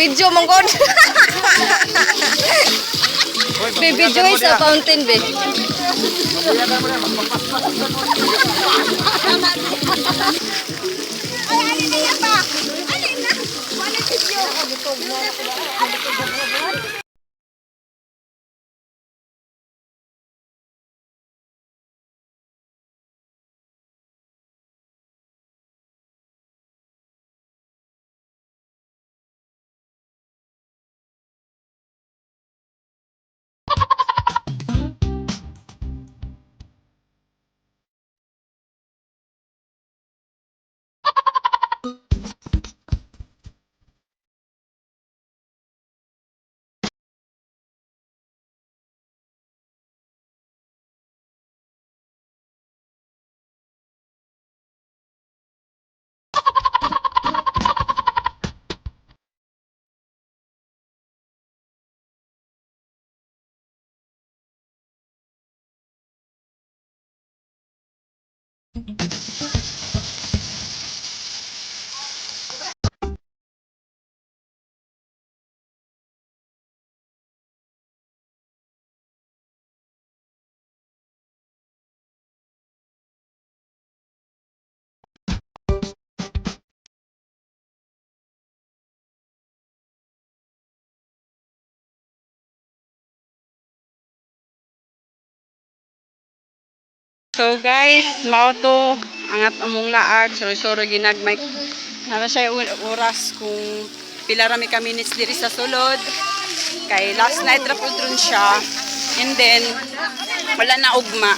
Video mong Baby Joy sa fountain, be. Ay, alin na yan ba? Alin na? Wala video. So guys, mao to angat among laag, sorry ginagmay. Nara siya oras kung pila ra mi ka minutes diri sa sulod. Kay last night ra pud ron siya. And then wala na ugma.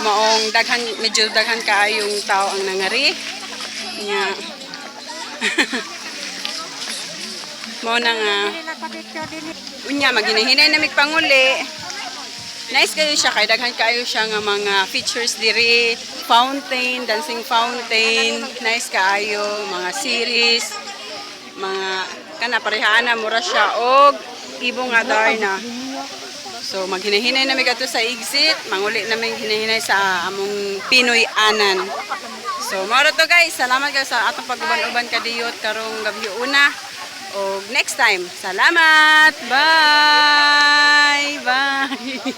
Maong medyo daghan kaayong tao ang nangari. Nya. Mao na nga. Unya maginahinay na mig panguli. Nice kayo siya, kay daghan kayo siya nga mga features diri, fountain, dancing fountain, nice kaayo, mga series, mga kanaparehaan na mura siya og ibong nga darna. So maghinahinay na mi kadto sa exit, manguli na mi hinahinay sa among Pinoy Anan. So mao to guys, salamat kayo sa atong pag-uban-uban kadiyot karong gabi una. Og next time, salamat. Bye. Bye.